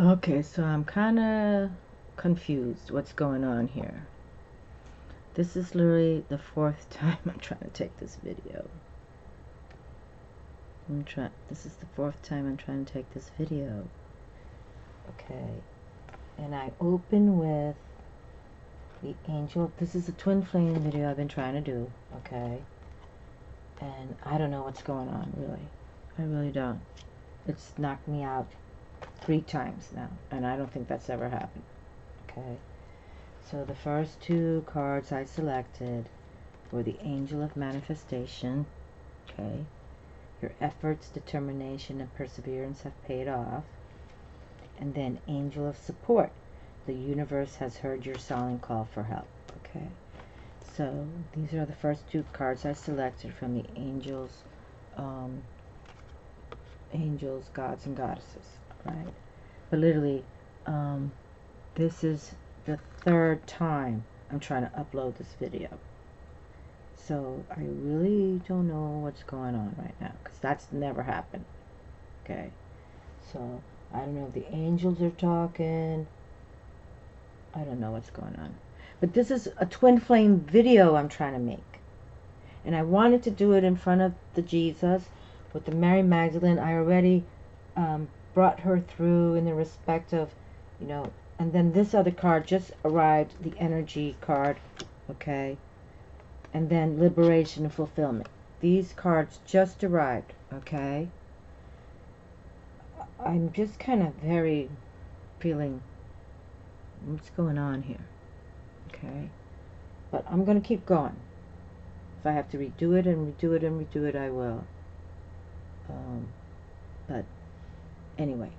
Okay, so I'm kind of confused what's going on here. This is literally the 4th time I'm trying to take this video. This is the 4th time I'm trying to take this video. Okay, and I open with the angel. This is a twin flame video I've been trying to do, okay? And I don't know what's going on, really. I really don't. It's knocked me out 3 times now, and I don't think that's ever happened. Okay, so the first 2 cards I selected were the Angel of Manifestation. Okay, your efforts, determination, and perseverance have paid off. And then Angel of Support. The universe has heard your silent call for help. Okay, so these are the first 2 cards I selected from the angels, gods, and goddesses, right? But literally, this is the 3rd time I'm trying to upload this video. So I really don't know what's going on right now, because that's never happened. Okay, so I don't know if the angels are talking. I don't know what's going on. But this is a twin flame video I'm trying to make. And I wanted to do it in front of the Jesus with the Mary Magdalene. I already brought her through in the respect of, you know, and then this other card just arrived, the energy card, okay? And then liberation and fulfillment. These cards just arrived, okay? I'm just kind of very feeling what's going on here, okay? But I'm going to keep going. If I have to redo it and redo it and redo it, I will. But anyway,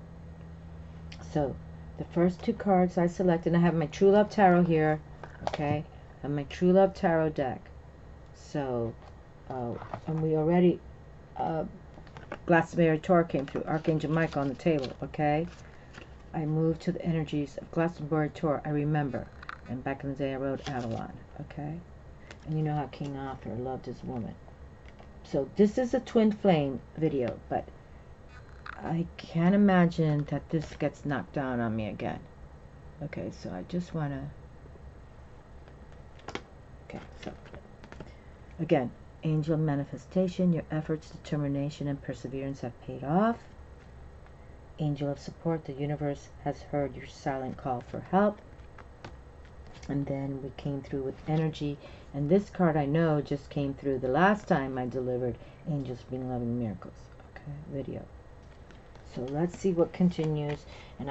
so the first 2 cards I selected, I have my True Love Tarot here, okay? And my True Love Tarot deck. So, and we already, Glastonbury Tor came through, Archangel Michael on the table, okay? I moved to the energies of Glastonbury Tor, I remember. And back in the day I wrote Avalon, okay? And you know how King Arthur loved his woman. So this is a twin flame video, but I can't imagine that this gets knocked down on me again. Okay, so I just want to... Okay, so again, Angel Manifestation, your efforts, determination, and perseverance have paid off. Angel of Support, the universe has heard your silent call for help. And then we came through with energy. And this card I know just came through the last time I delivered Angels Bring Loving Miracles. Okay, video. So let's see what continues. And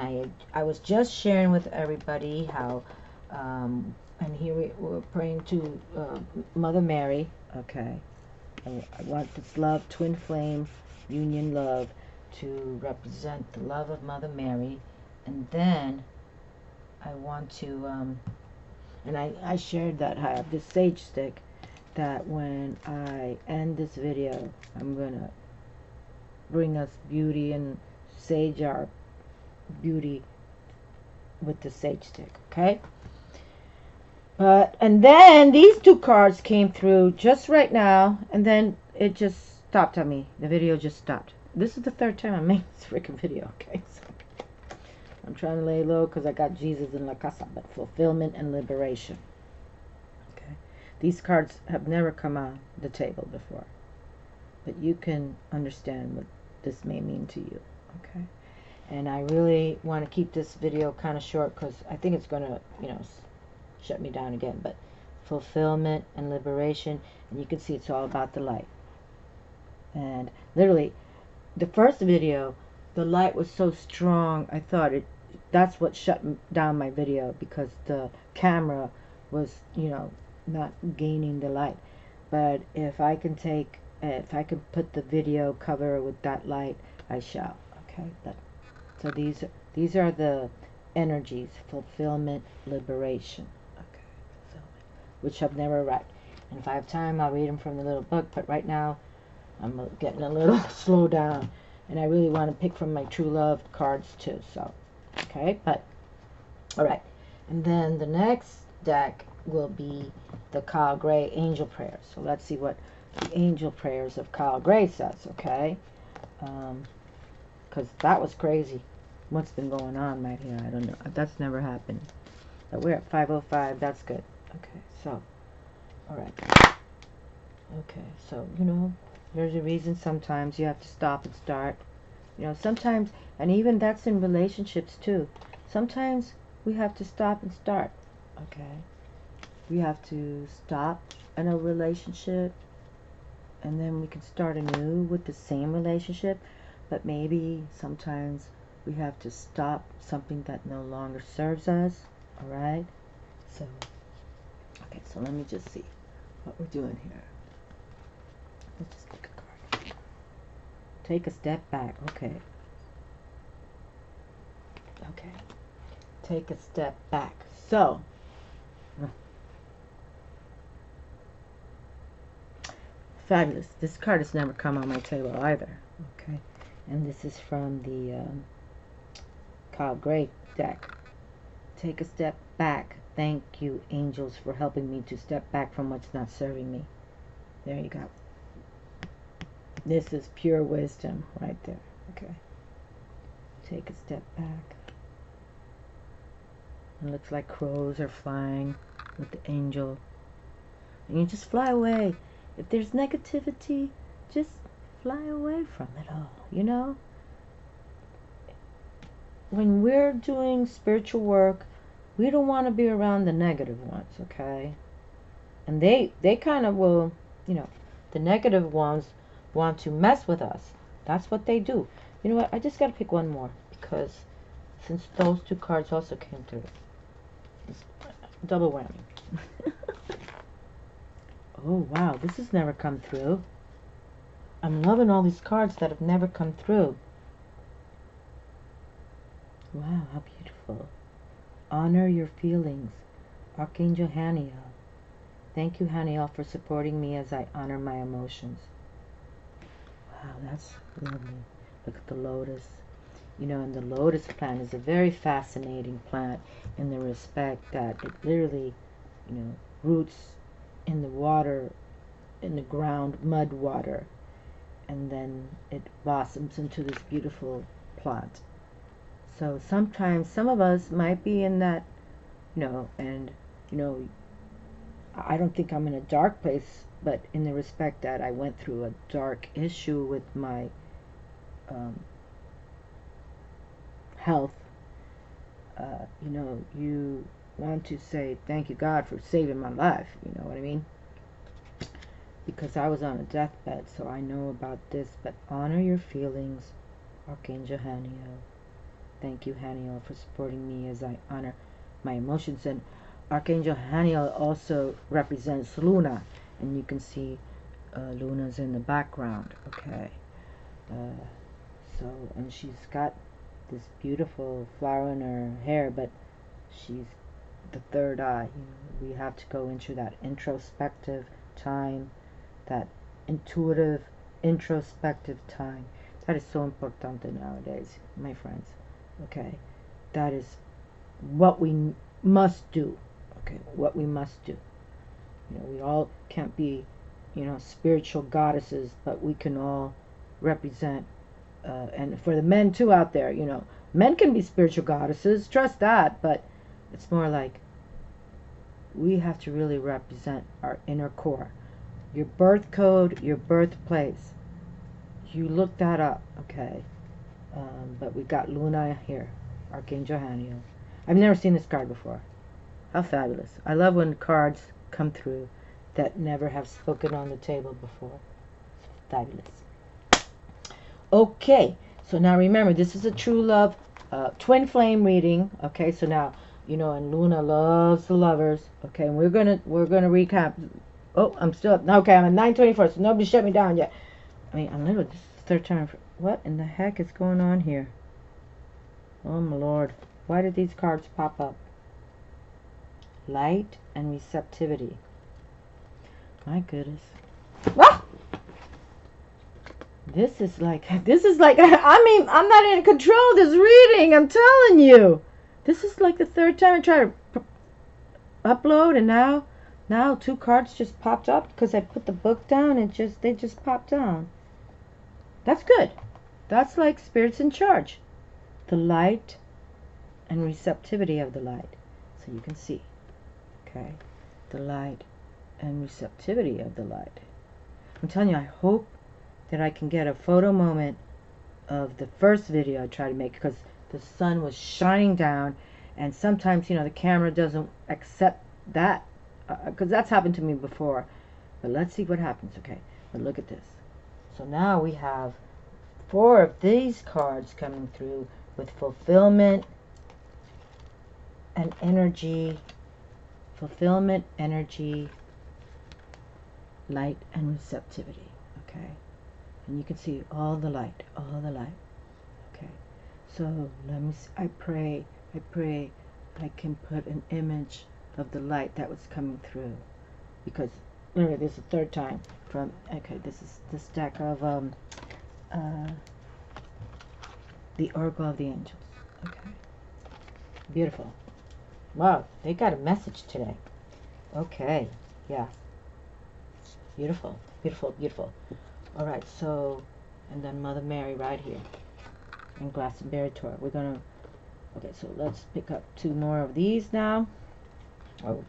I was just sharing with everybody how, and here we're praying to Mother Mary. Okay. I want this love, twin flame, union love, to represent the love of Mother Mary. And then I want to, and I shared that I have this sage stick, that when I end this video, I'm going to bring us beauty and sage our beauty with the sage stick, okay? And then these 2 cards came through just right now, and then it just stopped on me. The video just stopped. This is the 3rd time I'm making this freaking video, okay? So I'm trying to lay low because I got Jesus in La Casa, but fulfillment and liberation. Okay, these cards have never come on the table before, but you can understand what this may mean to you. Okay, and I really want to keep this video kind of short because I think it's going to, you know, shut me down again. But fulfillment and liberation, and you can see it's all about the light. And literally, the first video, the light was so strong, I thought that's what shut down my video, because the camera was, you know, not gaining the light. But if I can put the video cover with that light, I shall. Okay, so these are the energies: fulfillment, liberation. Okay, fulfillment, which have never arrived. And if I have time, I'll read them from the little book. But right now, I'm getting a little slow down. And I really want to pick from my True Love cards too. So, okay, but, all right. And then the next deck will be the Kyle Gray Angel Prayers. So let's see what the Angel Prayers of Kyle Gray says, okay? Because that was crazy. what's been going on right here. I don't know. That's never happened. But we're at 5:05. That's good. Okay, so, all right. Okay, so, you know, there's a reason sometimes you have to stop and start. You know, sometimes, and even that's in relationships too. Sometimes we have to stop and start. Okay, we have to stop in a relationship, and then we can start anew with the same relationship. But maybe sometimes we have to stop something that no longer serves us. All right. So, okay. So let me just see what we're doing here. Let's just pick a card. Take a step back. Okay. Okay. Take a step back. So, fabulous. This card has never come on my table either. Okay. And this is from the Kyle Gray deck. Take a step back. Thank you, angels, for helping me to step back from what's not serving me. There you go. This is pure wisdom right there. Okay. Take a step back. It looks like crows are flying with the angel. And you just fly away. If there's negativity, just fly away from it all, you know? When we're doing spiritual work, we don't want to be around the negative ones, okay? And they kind of will, you know, the negative ones want to mess with us. That's what they do. You know what? I just got to pick one more because since those two cards also came through. It's double whammy. Oh, wow. This has never come through. I'm loving all these cards that have never come through. Wow, how beautiful. Honor your feelings. Archangel Haniel. Thank you, Haniel, for supporting me as I honor my emotions. Wow, that's lovely. Look at the lotus. You know, and the lotus plant is a very fascinating plant in the respect that it literally, you know, roots in the water, in the ground, mud water, and then it blossoms into this beautiful plant. So sometimes some of us might be in that, you know, and, you know, I don't think I'm in a dark place, but in the respect that I went through a dark issue with my health, you know, you want to say, thank you, God, for saving my life, you know what I mean? Because I was on a deathbed, so I know about this, but honor your feelings, Archangel Haniel. Thank you, Haniel, for supporting me as I honor my emotions. And Archangel Haniel also represents Luna, and you can see Luna's in the background, okay? So, and she's got this beautiful flower in her hair, but she's the third eye. You know, we have to go into that introspective time, that intuitive, introspective time. That is so important nowadays, my friends. Okay, that is what we must do. Okay, what we must do. You know, we all can't be, you know, spiritual goddesses, but we can all represent. And for the men too out there, you know, men can be spiritual goddesses. Trust that, but it's more like we have to really represent our inner core. Your birth code, your birthplace. You look that up, okay? But we got Luna here, Archangel Haniel. I've never seen this card before. How fabulous. I love when cards come through that never have spoken on the table before. Fabulous. Okay, so now remember, this is a true love twin flame reading. Okay, so now, you know, and Luna loves the lovers. Okay, and we're gonna recap. Oh, I'm still okay. I'm at 9:24, so nobody shut me down yet. I mean, I'm literally, this is the third time. What in the heck is going on here? Oh my Lord, why did these cards pop up? Light and receptivity. My goodness. Ah! This is like, I mean, I'm not in control of this reading, I'm telling you. This is like the third time I try to upload, and now two cards just popped up because I put the book down and they just popped down. That's good. That's like spirits in charge. the light and receptivity of the light. So you can see, okay, the light and receptivity of the light. I'm telling you, I hope that I can get a photo moment of the first video I tried to make, because the sun was shining down, and sometimes, you know, the camera doesn't accept that, because that's happened to me before. But let's see what happens. Okay, but look at this. So now we have 4 of these cards coming through with fulfillment and energy. Fulfillment, energy, light, and receptivity. Okay, and you can see all the light, all the light. Okay, so let me see. I pray I can put an image of the light that was coming through, because remember, this is the 3rd time from, okay, this is this deck of the Oracle of the Angels. Okay, beautiful. Wow, they got a message today. Okay, yeah, beautiful, beautiful, beautiful. All right, so, and then Mother Mary right here, and Glastonbury Torah. We're gonna, okay, so let's pick up 2 more of these now. Oh,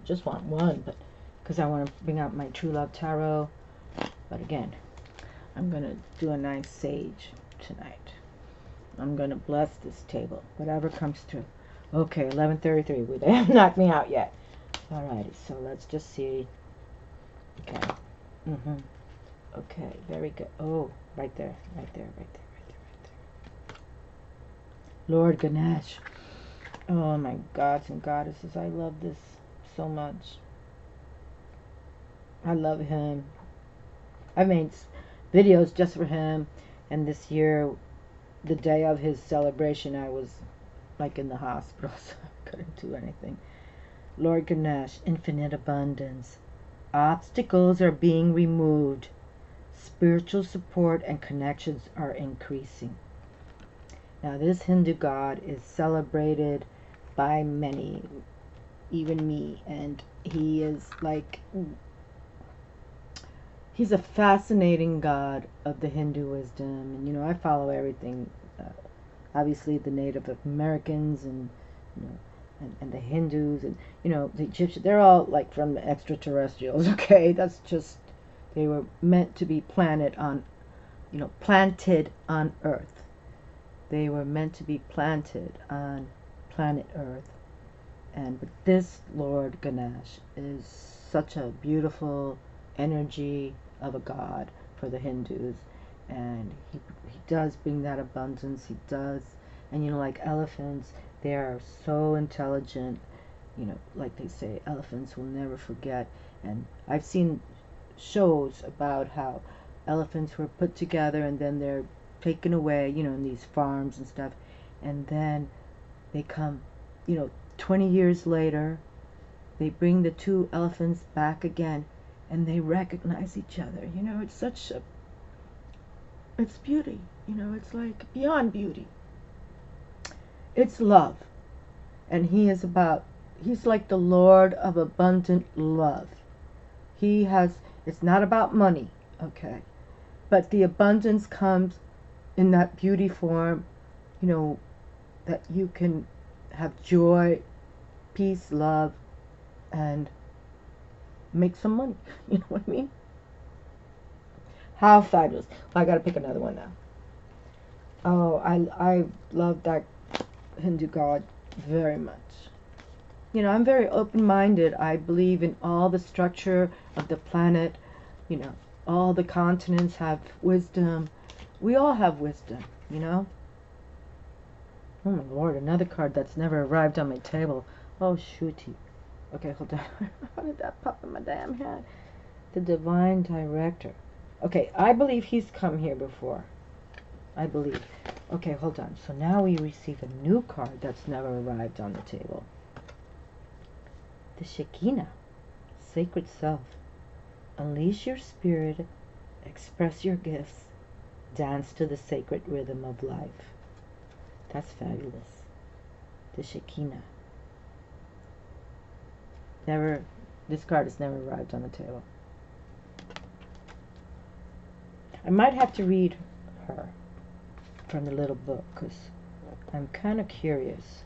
just want 1, but because I want to bring out my True Love Tarot. But again, I'm gonna do a nice sage tonight. I'm gonna bless this table, whatever comes through. Okay, 11:33. They haven't knocked me out yet. Alrighty, so let's just see. Okay. Okay, very good. Oh, right there, right there, right there, right there, right there. Lord Ganesh. Oh my gods and goddesses, I love this so much. I love him. I've made videos just for him, and this year, the day of his celebration, I was like in the hospital, so I couldn't do anything. Lord Ganesh, infinite abundance. Obstacles are being removed. Spiritual support and connections are increasing. Now, this Hindu god is celebrated by many, even me, and he is like, he's a fascinating god of the Hindu wisdom. And you know, I follow everything. Obviously, the Native Americans, and you know, and the Hindus, and you know, the Egyptians. They're all like from the extraterrestrials. Okay, that's just, they were meant to be planted on, you know, planted on Earth. They were meant to be planted on planet Earth. And but this Lord Ganesh is such a beautiful energy of a god for the Hindus, and he does bring that abundance. He does. And you know, like elephants, they are so intelligent. You know, like they say, elephants will never forget. And I've seen shows about how elephants were put together and then they're taken away, you know, in these farms and stuff, and then they come, you know, 20 years later, they bring the 2 elephants back again, and they recognize each other. You know, it's such a, it's beauty. You know, it's like beyond beauty. It's love. And he is about, he's like the Lord of abundant love. He has, it's not about money, okay? But the abundance comes in that beauty form, you know, that you can have joy, peace, love, and make some money. You know what I mean? How fabulous. Well, I gotta pick another one now. Oh, I love that Hindu god very much. You know, I'm very open-minded. I believe in all the structure of the planet. You know, all the continents have wisdom. We all have wisdom, you know? Oh my Lord, another card that's never arrived on my table. Oh, shooty. Okay, hold on. How did that pop in my damn head? The Divine Director. Okay, I believe he's come here before. I believe. Okay, hold on. So now we receive a new card that's never arrived on the table. The Shekinah. Sacred Self. Unleash your spirit. Express your gifts. Dance to the sacred rhythm of life. That's fabulous. The Shekinah. Never, this card has never arrived on the table. I might have to read her from the little book, because I'm kind of curious.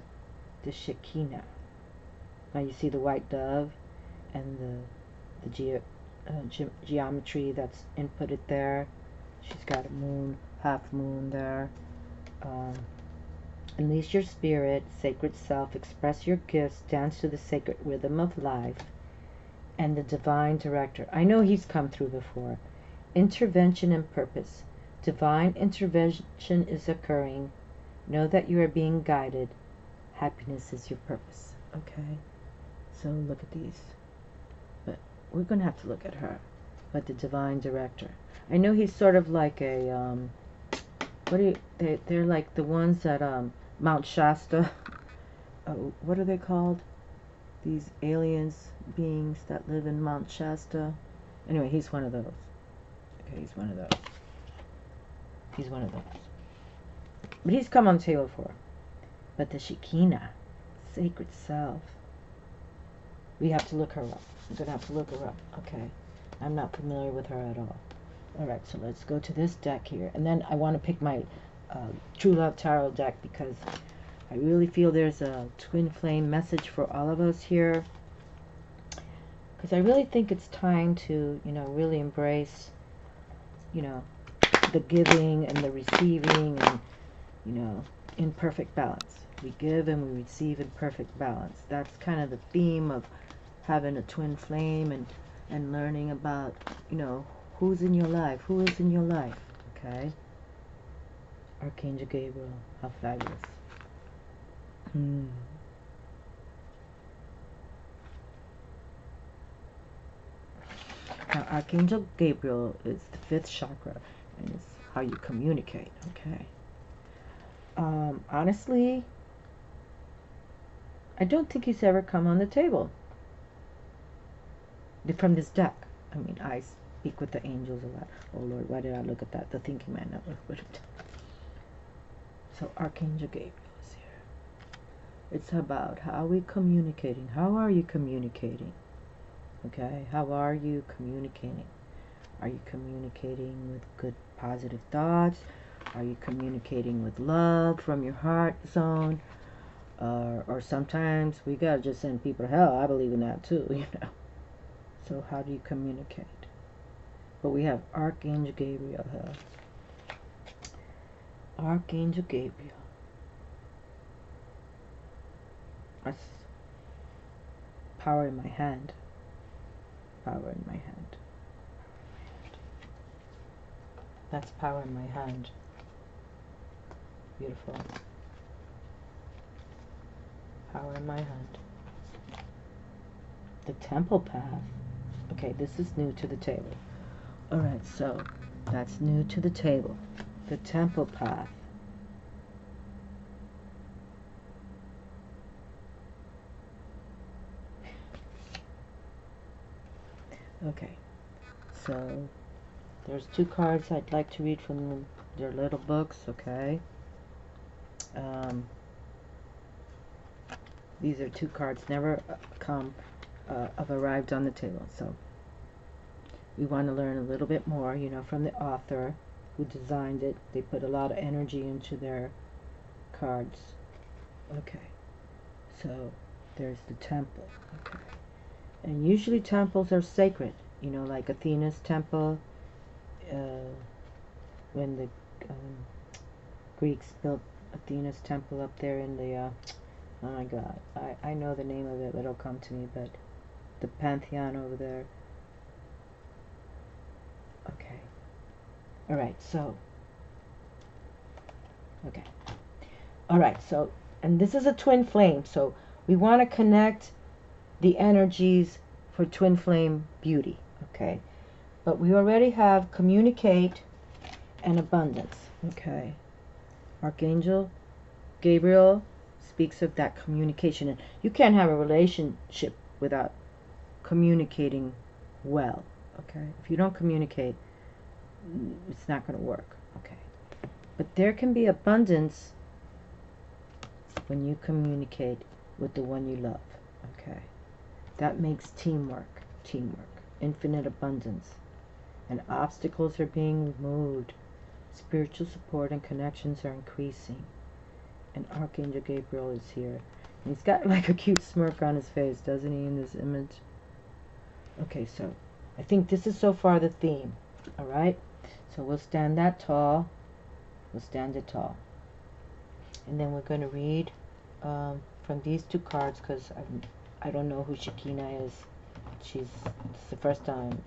The Shekinah. Now you see the white dove and the geometry that's inputted there. She's got a moon, half moon there. Unleash your spirit, sacred self, express your gifts, dance to the sacred rhythm of life, and the divine director. I know he's come through before. Intervention and purpose. Divine intervention is occurring. Know that you are being guided. Happiness is your purpose. Okay? So look at these. But we're going to have to look at her. But the divine director. I know he's sort of like a, they're like the ones that, Mount Shasta. What are they called? These aliens beings that live in Mount Shasta. Anyway, he's one of those. Okay, he's one of those. He's one of those. But he's come on the table for her. But the Shekinah, sacred self, we have to look her up. We're going to have to look her up. Okay. I'm not familiar with her at all. Alright, so let's go to this deck here. And then I want to pick my True Love Tarot deck because I really feel there's a twin flame message for all of us here. Because I really think it's time to, really embrace, the giving and the receiving and, in perfect balance. We give and we receive in perfect balance. That's kind of the theme of having a twin flame and learning about, who's in your life, who is in your life, okay? Archangel Gabriel, how fabulous. Now, Archangel Gabriel is the 5th chakra, and it's how you communicate, okay? Honestly, I don't think he's ever come on the table from this deck. I mean, I speak with the angels a lot. Oh Lord, why did I look at that? The thinking man network. So Archangel Gabriel is here. It's about how are we communicating? How are you communicating? Okay, how are you communicating? Are you communicating with good positive thoughts? Are you communicating with love from your heart zone? Or sometimes we gotta just send people to hell. I believe in that too, So how do you communicate? But we have Archangel Gabriel here. Archangel Gabriel. That's power in my hand. Power in my hand. That's power in my hand. Beautiful. Power in my hand. The temple path. Okay, this is new to the table. Alright, so that's new to the table. The temple path. Okay, so there's 2 cards I'd like to read from their little books, okay? These are 2 cards, never have arrived on the table, so we want to learn a little bit more, from the author who designed it. They put a lot of energy into their cards. Okay, so there's the temple, okay? And usually temples are sacred, like Athena's temple, when the Greeks built Athena's temple up there in the, oh my god, I know the name of it, but it'll come to me, but the Pantheon over there. Okay. Alright, so, okay. Alright, so, and this is a twin flame, so we want to connect the energies for twin flame beauty, okay? But we already have communicate and abundance, okay? Archangel Gabriel speaks of that communication, and you can't have a relationship without communicating well, okay? If you don't communicate, it's not going to work, okay? But there can be abundance when you communicate with the one you love, okay? That makes teamwork, infinite abundance, and obstacles are being removed. Spiritual support and connections are increasing. And Archangel Gabriel is here. And he's got like a cute smirk on his face, doesn't he, in this image? Okay, so I think this is so far the theme. Alright? So we'll stand that tall. We'll stand it tall. And then we're going to read from these two cards, because I don't know who Shekinah is. It's the first time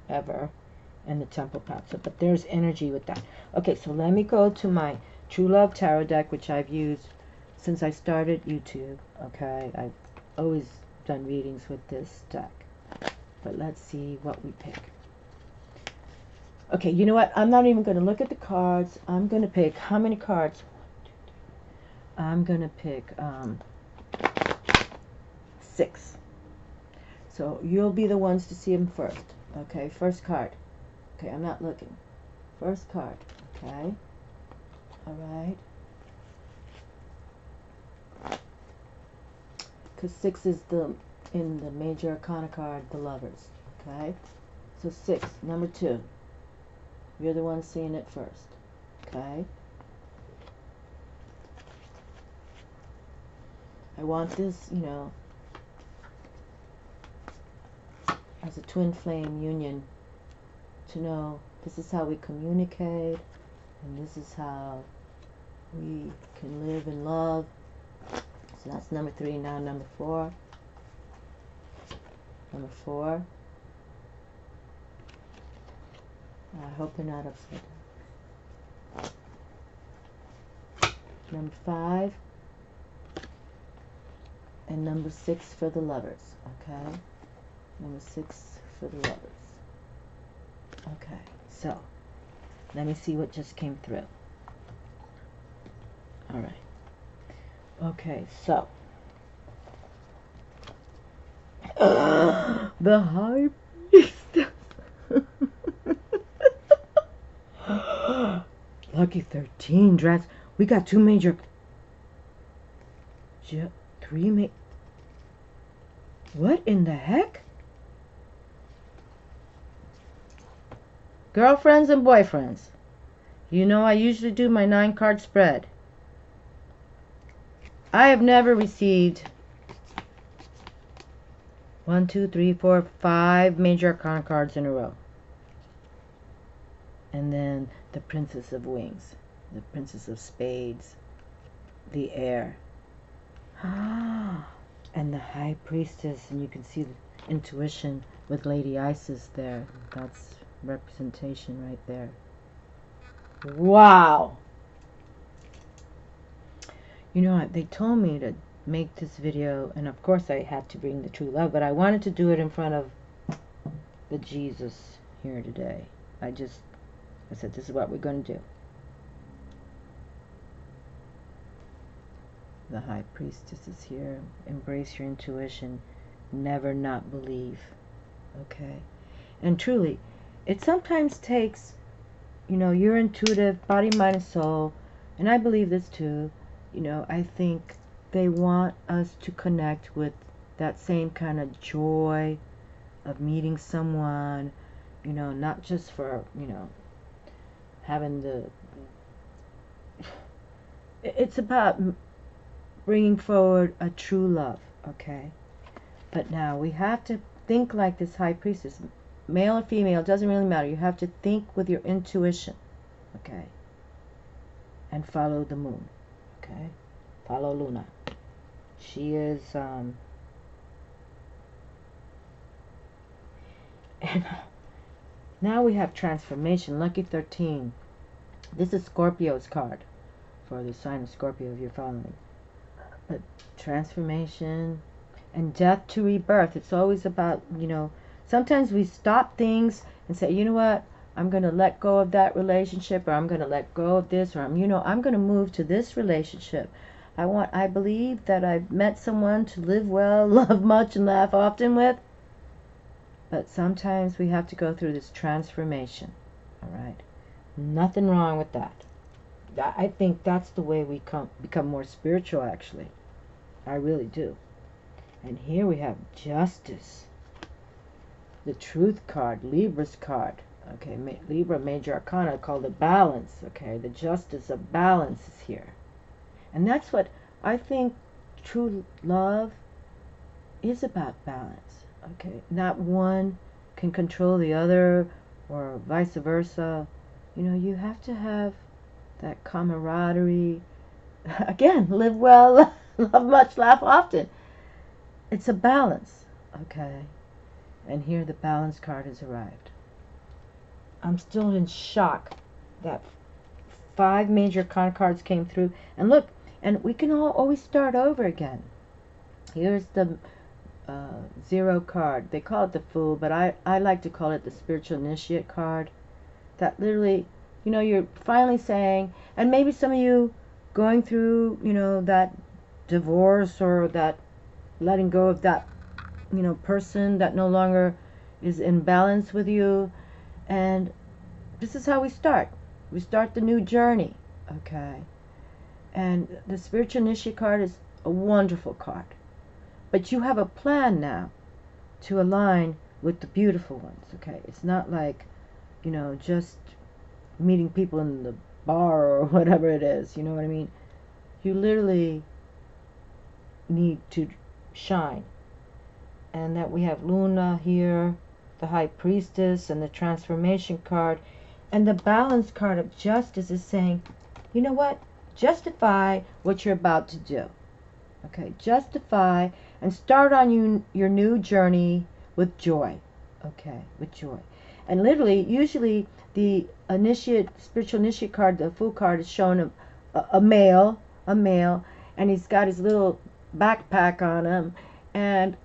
ever. And the Temple Path. So, but there's energy with that. Okay, so let me go to my True Love Tarot deck, which I've used since I started YouTube. Okay, I've always done readings with this deck. But let's see what we pick. Okay, you know what? I'm not even going to look at the cards. I'm going to pick how many cards? I'm going to pick 6. So you'll be the ones to see them first. Okay, first card. Okay, I'm not looking. First card. Okay. Alright. Because 6 is in the major arcana card, the Lovers. Okay. So 6, number 2. You're the one seeing it first. Okay. I want this, you know, as a twin flame union, to know this is how we communicate, and this is how we can live in love. So that's number 3. Now number 4. Number 4. I hope they're not upset. Number 5. And number 6 for the Lovers. Okay. Number 6 for the Lovers. Okay, so let me see what just came through. All right. Okay, so the High Priestess. Lucky 13 dress. We got 2 major. 3 major. What in the heck? Girlfriends and boyfriends. You know I usually do my 9-card spread. I have never received 1, 2, 3, 4, 5 major arcana cards in a row. And then the Princess of Wings, the Princess of Spades, the Air, and the High Priestess. And you can see the intuition with Lady Isis there. That's representation right there. Wow. You know what, they told me to make this video, and of course I had to bring the True Love, but I wanted to do it in front of the Jesus here today. I said, this is what we're going to do. The High Priestess is here. Embrace your intuition. Never not believe. Okay? And truly, it sometimes takes, you know, your intuitive body, mind, and soul, and I believe this too. You know, I think they want us to connect with that same kind of joy of meeting someone, you know, not just for, you know, having the... It's about bringing forward a true love, okay? But now we have to think like this High Priestess. Male or female, doesn't really matter. You have to think with your intuition, okay? And follow the moon. Okay, follow Luna. She is and now we have transformation. Lucky 13. This is Scorpio's card for the sign of Scorpio if you're following. But transformation and death to rebirth. It's always about, you know, sometimes we stop things and say, you know what, I'm going to let go of that relationship, or I'm going to let go of this, or I'm going to move to this relationship. I believe that I've met someone to live well, love much, and laugh often with. But sometimes we have to go through this transformation. All right? Nothing wrong with that. I think that's the way we become more spiritual, actually. I really do. And here we have Justice. The Truth card, Libra's card. Okay, Libra, major arcana, called the Balance. Okay, the Justice of Balance is here. And that's what I think true love is about, balance. Okay, not one can control the other or vice versa. You know, you have to have that camaraderie. Again, live well, love much, laugh often. It's a balance. Okay, and here the balance card has arrived. I'm still in shock that 5 major con cards came through. And look, and we can always start over again. Here's the 0 card. They call it the Fool, but I like to call it the Spiritual Initiate card. That literally, you know, you're finally saying, and maybe some of you going through, you know, that divorce or that letting go of that, you know, person that no longer is in balance with you. And this is how we start. We start the new journey, okay? And the Spiritual Initiate card is a wonderful card. But you have a plan now to align with the beautiful ones, okay? It's not like, you know, just meeting people in the bar or whatever it is, you know what I mean? You literally need to shine. And that we have Luna here, the High Priestess, and the Transformation card. And the Balance card of Justice is saying, you know what? Justify what you're about to do. Okay, justify and start on your new journey with joy. Okay, with joy. And literally, usually the spiritual initiate card, the Fool card, is showing a male, and he's got his little backpack on him, and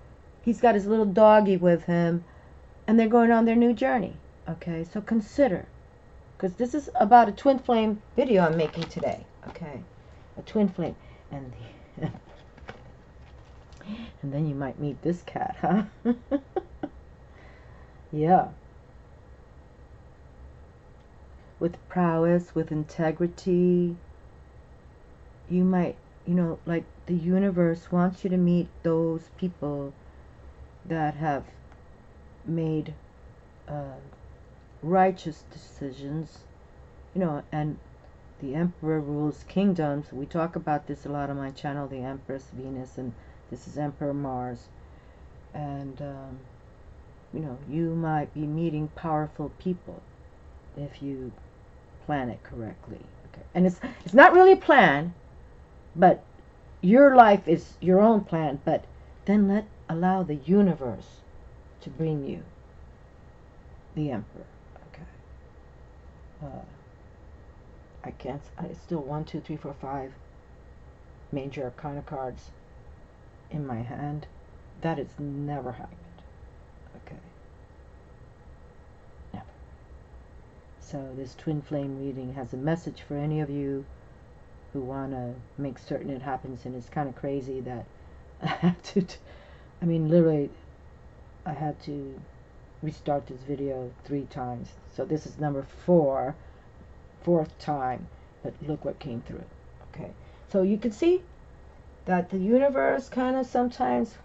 he's got his little doggy with him, and they're going on their new journey. Okay, so consider, because this is about a twin flame video I'm making today. Okay, a twin flame, and and then you might meet this cat, huh? Yeah. With prowess, with integrity, you might, you know, like the universe wants you to meet those people that have made righteous decisions, you know, and the Emperor rules kingdoms. We talk about this a lot on my channel, the Empress Venus, and this is Emperor Mars. And, you know, you might be meeting powerful people if you plan it correctly. Okay, and it's not really a plan, but your life is your own plan. But then allow the universe to bring you the Emperor. Okay. I still 1, 2, 3, 4, 5 major arcana cards in my hand. That has never happened. Okay. Never. So this twin flame reading has a message for any of you who want to make certain it happens. And it's kind of crazy that I have to, I mean, literally, I had to restart this video 3 times. So this is number 4, 4th time. But look what came through. Okay. So you can see that the universe kind of sometimes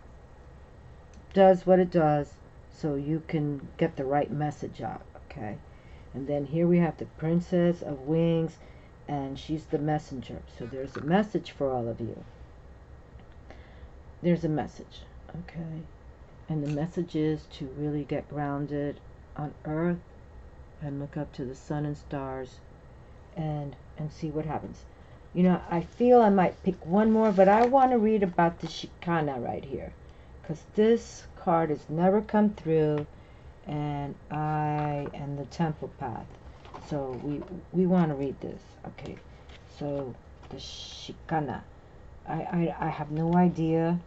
does what it does so you can get the right message out. Okay. And then here we have the Princess of Wings, and she's the messenger. So there's a message for all of you. There's a message. Okay. And the message is to really get grounded on earth and look up to the sun and stars and see what happens. You know, I feel I might pick one more, but I want to read about the Shekinah right here, because this card has never come through, and the Temple Path. So we want to read this. Okay, so the Shekinah. I have no idea.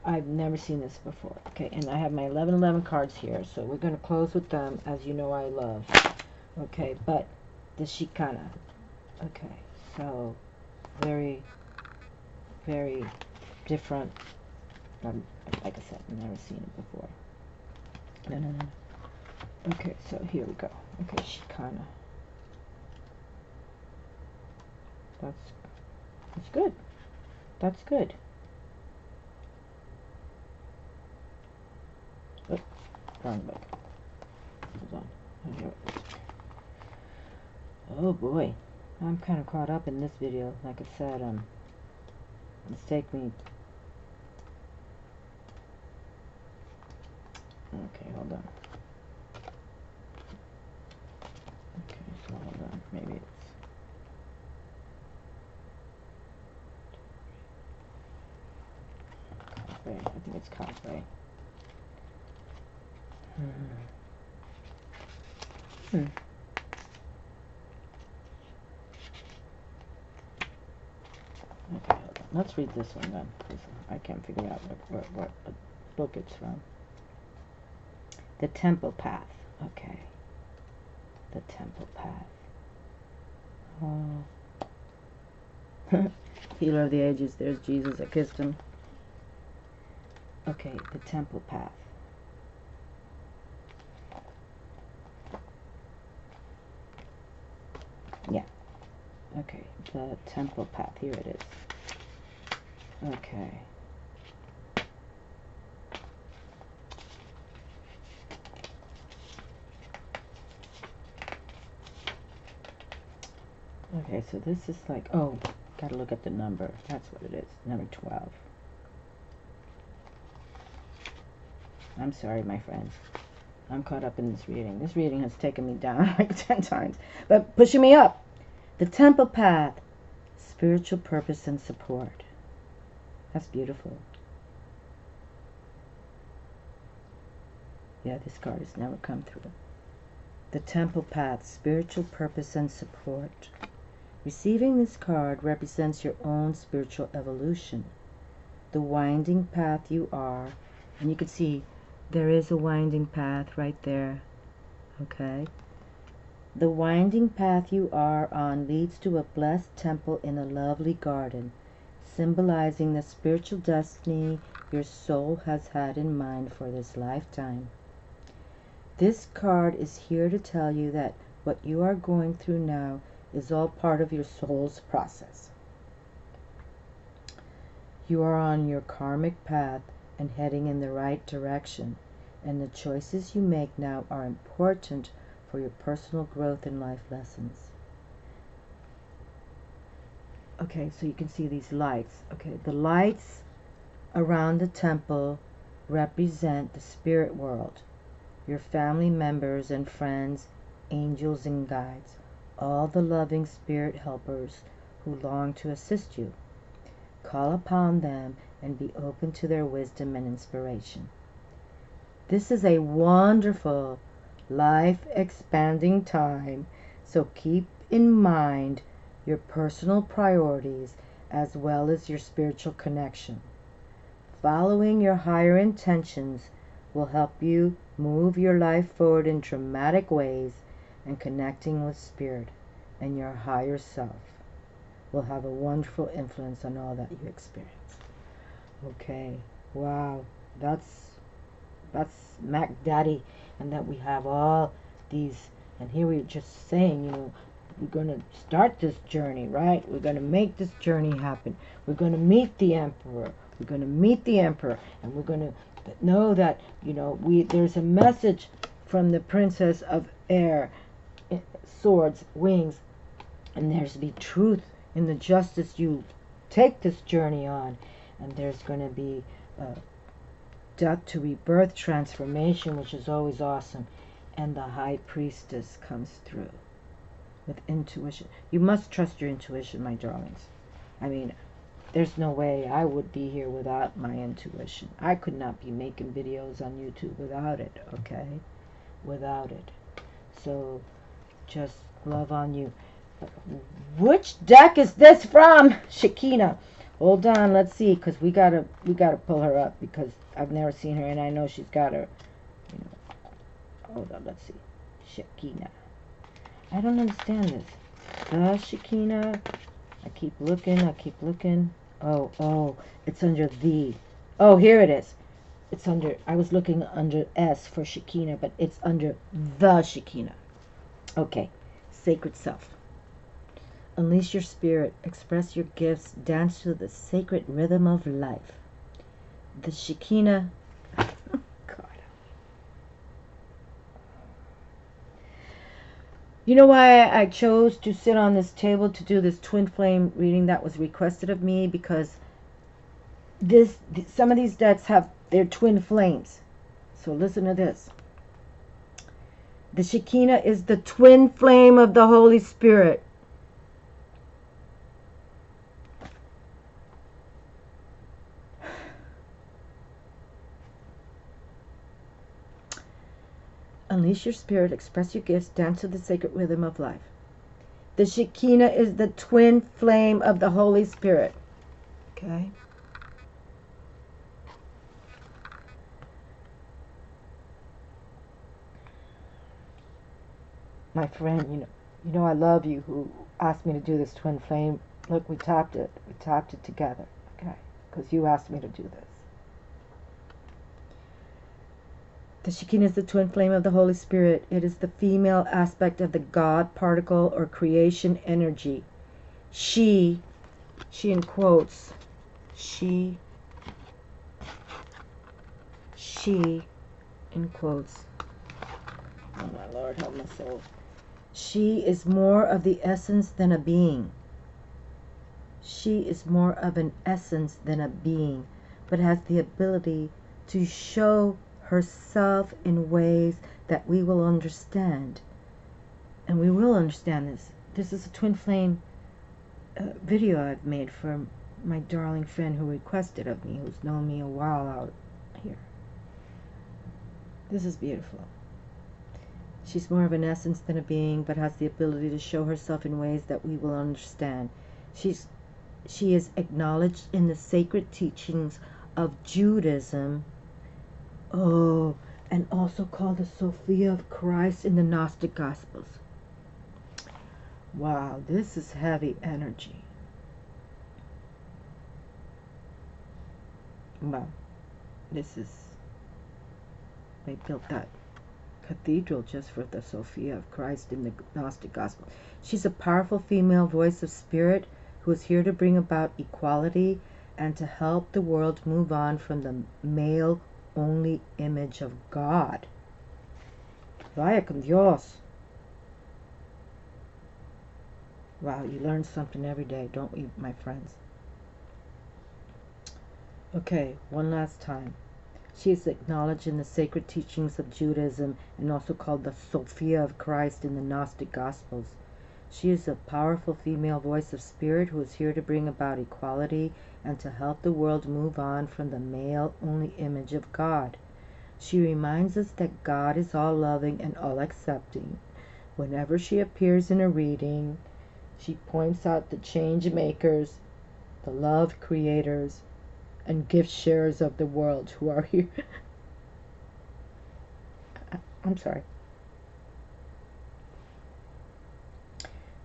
I've never seen this before. Okay, and I have my 1111 cards here, so we're going to close with them, as you know I love. Okay, but the Shekinah. Okay, so very, very different. Like I said, I've never seen it before. No. Okay, so here we go. Okay, Shekinah. That's good. That's good. Oh, wrong book. Hold on. Here it is. Oh boy, I'm kind of caught up in this video. Like I said, it's taken me. Okay, hold on. Okay, so hold on. Maybe it's. Cosplay. I think it's cosplay. Hmm. Okay, hold on. Let's read this one then, because I can't figure out what book it's from. The Temple Path. Okay. The Temple Path. Oh. Healer of the Ages. There's Jesus. I kissed him. Okay, the Temple Path. Yeah. Okay, the Temple Path. Here it is. Okay. Okay, so this is like, oh, gotta look at the number. That's what it is. Number 12. I'm sorry, my friends. I'm caught up in this reading. This reading has taken me down like 10 times, but pushing me up. The Temple Path, spiritual purpose and support. That's beautiful. Yeah, this card has never come through. The Temple Path, spiritual purpose and support. Receiving this card represents your own spiritual evolution. The winding path you are, and you can see there is a winding path right there, okay? The winding path you are on leads to a blessed temple in a lovely garden, symbolizing the spiritual destiny your soul has had in mind for this lifetime. This card is here to tell you that what you are going through now is all part of your soul's process. You are on your karmic path and heading in the right direction, and the choices you make now are important for your personal growth and life lessons. Okay, so you can see these lights. Okay, the lights around the temple represent the spirit world, your family members and friends, angels and guides, all the loving spirit helpers who long to assist you. Call upon them and be open to their wisdom and inspiration. This is a wonderful, life-expanding time, so keep in mind your personal priorities as well as your spiritual connection. Following your higher intentions will help you move your life forward in dramatic ways, and connecting with spirit and your higher self will have a wonderful influence on all that you experience. Okay, wow, that's Mac Daddy, and that we have all these, and here we're just saying, you know, we're going to start this journey, right? We're going to make this journey happen. We're going to meet the Emperor. We're going to meet the Emperor, and we're going to know that, you know, there's a message from the Princess of Air, swords, wings, and there's to be truth in the justice you take this journey on, and there's going to be death to rebirth transformation, which is always awesome, and the High Priestess comes through with intuition. You must trust your intuition, my darlings. I mean, there's no way I would be here without my intuition. I could not be making videos on YouTube without it, okay? Without it. So just love on you. Which deck is this from? Shekinah. Hold on, let's see, because we gotta pull her up, because I've never seen her, and I know she's got her, you know. Hold on, let's see. Shekinah. I don't understand this. The Shekinah. I keep looking. Oh, it's under the. Oh, here it is. It's under, I was looking under S for Shekinah, but it's under the Shekinah. Okay, sacred self. Unleash your spirit, express your gifts, dance to the sacred rhythm of life. The Shekinah. God. You know why I chose to sit on this table to do this twin flame reading that was requested of me? Because some of these decks have their twin flames. So listen to this. The Shekinah is the twin flame of the Holy Spirit. Unleash your spirit, express your gifts, dance to the sacred rhythm of life. The Shekinah is the twin flame of the Holy Spirit. Okay? My friend, you know I love you, who asked me to do this twin flame. Look, we tapped it. We tapped it together. Okay? Because you asked me to do this. The Shekinah is the twin flame of the Holy Spirit. It is the female aspect of the God particle or creation energy. She in quotes, she in quotes. Oh my Lord, help my soul. She is more of the essence than a being. She is more of an essence than a being, but has the ability to show herself in ways that we will understand. And we will understand this. This is a twin flame video I've made for my darling friend who requested of me, who's known me a while out here. This is beautiful. She's more of an essence than a being, but has the ability to show herself in ways that we will understand. She is acknowledged in the sacred teachings of Judaism. Oh, and also called the Sophia of Christ in the Gnostic Gospels. Wow, this is heavy energy. Wow, they built that cathedral just for the Sophia of Christ in the Gnostic Gospel. She's a powerful female voice of spirit who is here to bring about equality and to help the world move on from the male-only image of God. Vaya con Dios. Wow, you learn something every day, don't we, my friends? Okay, one last time. She is acknowledged in the sacred teachings of Judaism and also called the Sophia of Christ in the Gnostic Gospels. She is a powerful female voice of spirit who is here to bring about equality and to help the world move on from the male-only image of God. She reminds us that God is all-loving and all-accepting. Whenever she appears in a reading, she points out the change makers, the love creators, and gift sharers of the world who are here. I'm sorry.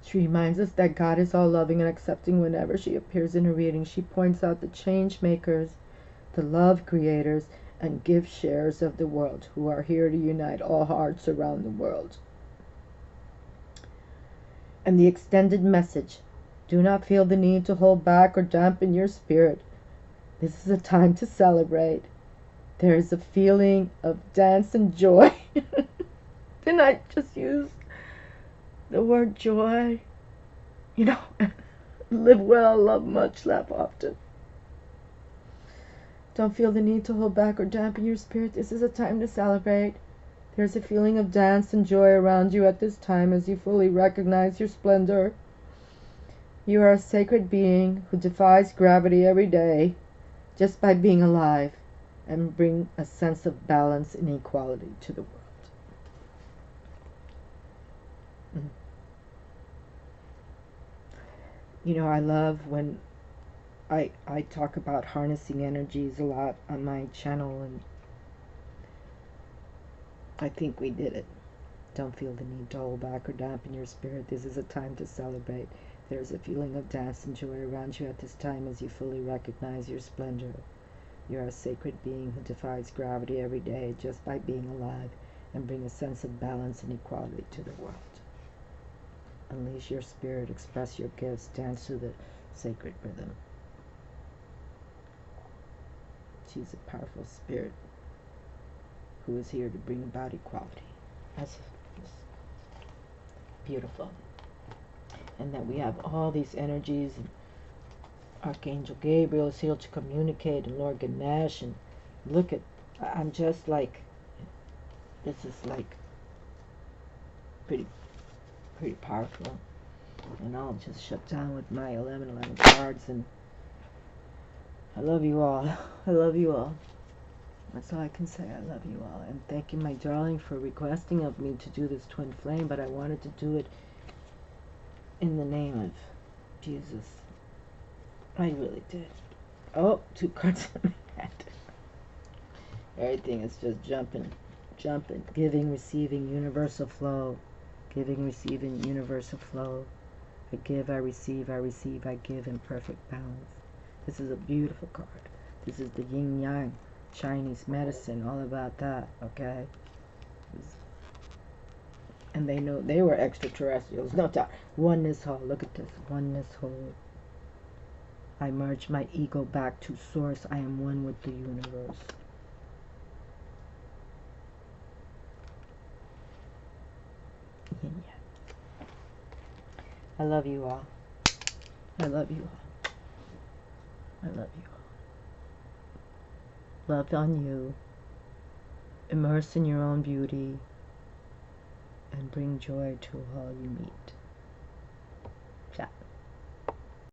She reminds us that God is all loving and accepting. Whenever she appears in a reading, she points out the change makers, the love creators, and gift sharers of the world who are here to unite all hearts around the world. And the extended message: do not feel the need to hold back or dampen your spirit. This is a time to celebrate. There is a feeling of dance and joy. Didn't I just use the word joy? Live well, love much, laugh often. Don't feel the need to hold back or dampen your spirit. This is a time to celebrate. There's a feeling of dance and joy around you at this time as you fully recognize your splendor. You are a sacred being who defies gravity every day just by being alive, and bring a sense of balance and equality to the world. I love when I talk about harnessing energies a lot on my channel, and I think we did it. Don't feel the need to hold back or dampen your spirit. This is a time to celebrate. There's a feeling of dance and joy around you at this time as you fully recognize your splendor. You are a sacred being who defies gravity every day just by being alive, and bring a sense of balance and equality to the world. Unleash your spirit, express your gifts, dance to the sacred rhythm. She's a powerful spirit who is here to bring about equality. Beautiful. And that we have all these energies, and Archangel Gabriel is here to communicate, and Lord Ganesh, and look at, I'm just like, this is like pretty powerful. And I'll just shut down with my 1111 cards, and I love you all. I love you all. That's all I can say. I love you all. And thank you, my darling, for requesting of me to do this twin flame, but I wanted to do it in the name of Jesus. I really did. Oh, 2 cards in my head. Everything is just jumping. Giving, receiving, universal flow. Giving, receiving, universal flow. I give, I receive, I give in perfect balance. This is a beautiful card. This is the yin yang, Chinese medicine, all about that, okay? And they know they were extraterrestrials, no doubt. Oneness whole, look at this, oneness whole. I merge my ego back to source. I am one with the universe. Yin yang. I love you all. I love you all. I love you all. Love on you. Immerse in your own beauty. And bring joy to all you meet. Ciao.